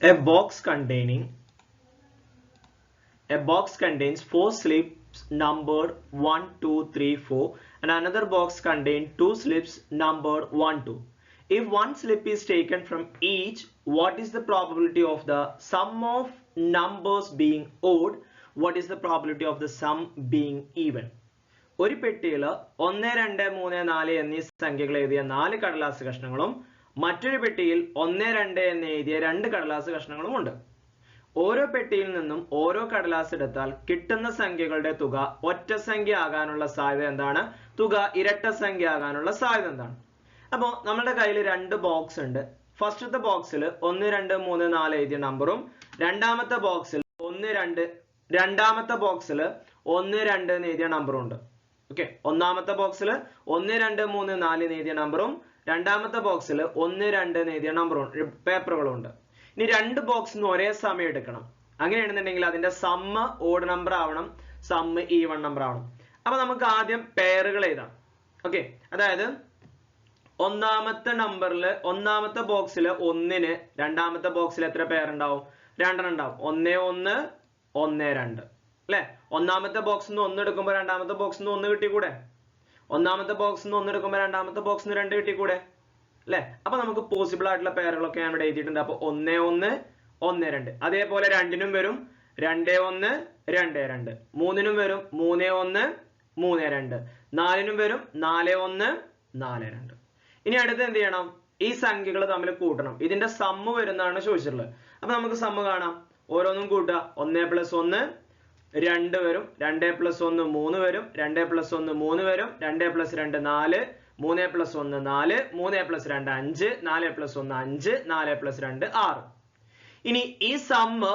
A box contains 4 slips numbered 1, 2, 3, 4 and another box contains 2 slips numbered 1, 2. If one slip is taken from each, what is the probability of the sum of numbers being odd? What is the probability of the sum being even? ഒരു പെട്ടിയിൽ 1, 2, 3, 4 എന്നീ സംഖ്യകൾ എഴുതിയ 4 കടലാസ് കഷ്ണങ്ങളും മറ്റൊരു പെട്ടിയിൽ 1, 2 എന്ന് എഴുതിയ 2 കടലാസ് കഷ്ണങ്ങളും ഉണ്ട്. ഓരോ പെട്ടിയിൽ നിന്നും ഓരോ കടലാസ് എടുത്താൽ കിട്ടുന്ന സംഖ്യകളുടെ തുക ഒറ്റ സംഖ്യ ആകാനുള്ള സാധ്യത എന്താണ്? തുക ഇരട്ട സംഖ്യ ആകാനുള്ള സാധ്യത എന്താണ്? അപ്പോൾ നമ്മുടെ കയ്യിൽ 2 ബോക്സ് ഉണ്ട്. ഫസ്റ്റത്തെ ബോക്സിൽ 1, 2, 3, 4 എഴുതിയ നമ്പറും രണ്ടാമത്തെ ബോക്സിൽ 1, 2 എന്ന് എഴുതിയ നമ്പറും ഉണ്ട്. ഓക്കെ, ഒന്നാമത്തെ ബോക്സിൽ 1, 2, 3, 4 എന്ന് എഴുതിയ നമ്പറും രണ്ടാമത്തെ ബോക്സിൽ 1, 2 എന്ന് എഴുതിയ നമ്പറും പേപ്പറുകളും ഉണ്ട്. ഇനി 2 ബോക്സിന് ഒരേ സമയം എടുക്കണം. അങ്ങനെയാണെന്നുണ്ടെങ്കിൽ അതിന്റെ സമ്മ് ഓഡ് നമ്പർ ആവണം, സമ്മ് ഈവൺ നമ്പർ ആവണം. അപ്പൊ നമുക്ക് ആദ്യം പെയറുകൾ എഴുതാം. ഓക്കെ, അതായത് ഒന്നാമത്തെ ബോക്സിൽ 1-ന് രണ്ടാമത്തെ ബോക്സിൽ എത്ര പെയർ ഉണ്ടാവും? 2 ഉണ്ടാവും. 1, 1, 1, 2 അല്ലെ? ഒന്നാമത്തെ ബോക്സിൽ നിന്ന് 1 എടുക്കുമ്പോൾ രണ്ടാമത്തെ ബോക്സിൽ നിന്ന് 1 കിട്ടിക്കൂടെ? ഒന്നാമത്തെ ബോക്സിൽ നിന്ന് 1 എടുക്കുമ്പോൾ രണ്ടാമത്തെ ബോക്സിൽ നിന്ന് 2 കിട്ടിക്കൂടെ? അല്ലെ? അപ്പൊ നമുക്ക് പോസിബിൾ ആയിട്ടുള്ള പെയറുകളൊക്കെ ഞാൻ ഇവിടെ എഴുതിയിട്ടുണ്ട്. അപ്പൊ 1, 1, 1, 2. അതേപോലെ 2-നും വരും 2, 1, 2, 2. 3-നും വരും 3, 1, 3, 2. 4-നും വരും 4, 1, 4, 2. ഇനി അടുത്ത് എന്ത് ചെയ്യണം? ഈ സംഖ്യകൾ തമ്മിൽ കൂട്ടണം. ഇതിന്റെ സമ്മ് വരുന്നതാണ് ചോദിച്ചിട്ടുള്ളത്. അപ്പൊ നമുക്ക് സമ്മ് കാണാം. ഓരോന്നും കൂട്ടുക. 1 + 1 2 വരും, 2 + 1 3 വരും, 2 + 1 3 വരും, 2 + 2 4, 3 + 1 4, 3 + 2 5, 4 + 1 5, 4 + 2 6. ഇനി ഈ സമ്മ്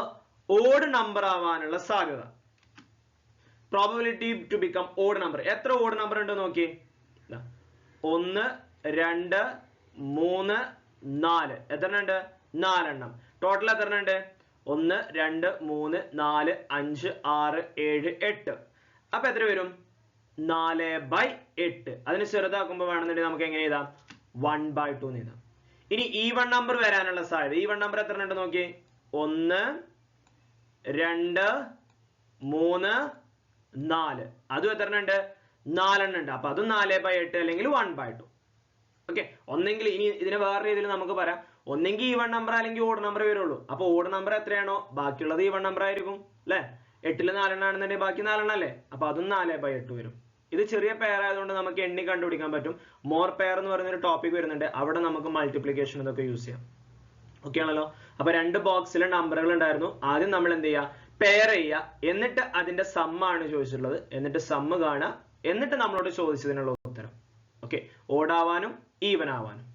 ഓഡ് നമ്പർ ആവാനുള്ള സാധ്യത, probability to become odd number. എത്ര ഓഡ് നമ്പർ ഉണ്ട് നോക്കി. 1, 2, 3, 4. എത്ര ഉണ്ട്? 4 എണ്ണം. ടോട്ടൽ എത്ര ഉണ്ട്? 1, 2, 3, 4, 5, 6, 7, 8. അപ്പൊ എത്ര വരും? 4/8. അതിന് ചെറുതാക്കുമ്പോൾ വേണമെന്നുണ്ടെങ്കിൽ നമുക്ക് എങ്ങനെ എഴുതാം? 1/2 എന്ന് എഴുതാം. ഇനി ഈവൺ നമ്പർ വരാനുള്ള സാധ്യത, ഈവൺ നമ്പർ എത്ര ഉണ്ട് നോക്കി. 1, 2, 3, 4. അതും എത്ര ഉണ്ട്? 4 എണ്ണം ഉണ്ട്. അപ്പൊ അതും 4/8 അല്ലെങ്കിൽ 1/2. ഓക്കെ, ഒന്നെങ്കിൽ ഇനി ഇതിനെ വേറെ രീതിയിൽ നമുക്ക് പറയാം. ഒന്നെങ്കിൽ ഈവൺ നമ്പർ അല്ലെങ്കിൽ ഓഡ് നമ്പർ വരുള്ളൂ. അപ്പൊ ഓഡ് നമ്പർ എത്രയാണോ ബാക്കിയുള്ളത് ഈവൺ നമ്പർ ആയിരിക്കും അല്ലെ? 8-ൽ 4 എണ്ണം ആണെന്നുണ്ടെങ്കിൽ ബാക്കി 4 എണ്ണം അല്ലേ? അപ്പൊ അതും 4/8 വരും. ഇത് ചെറിയ പെയർ ആയതുകൊണ്ട് നമുക്ക് എണ്ണി കണ്ടുപിടിക്കാൻ പറ്റും. മോർ പെയർ എന്ന് പറയുന്ന ഒരു ടോപ്പിക് വരുന്നുണ്ട്. അവിടെ നമുക്ക് മൾട്ടിപ്ലിക്കേഷൻ ഇതൊക്കെ യൂസ് ചെയ്യാം. ഓക്കെ ആണല്ലോ? അപ്പൊ 2 ബോക്സിലെ നമ്പറുകൾ ഉണ്ടായിരുന്നു. ആദ്യം നമ്മൾ എന്ത് ചെയ്യുക? പെയർ ചെയ്യുക. എന്നിട്ട് അതിന്റെ സമ്മാണ് ചോദിച്ചിട്ടുള്ളത്. എന്നിട്ട് സമ്മ് കാണുക. എന്നിട്ട് നമ്മളോട് ചോദിച്ചതിനുള്ള ഉത്തരം. ഓക്കെ, ഓഡ് ആവാനും ഈവൻ ആവാനും.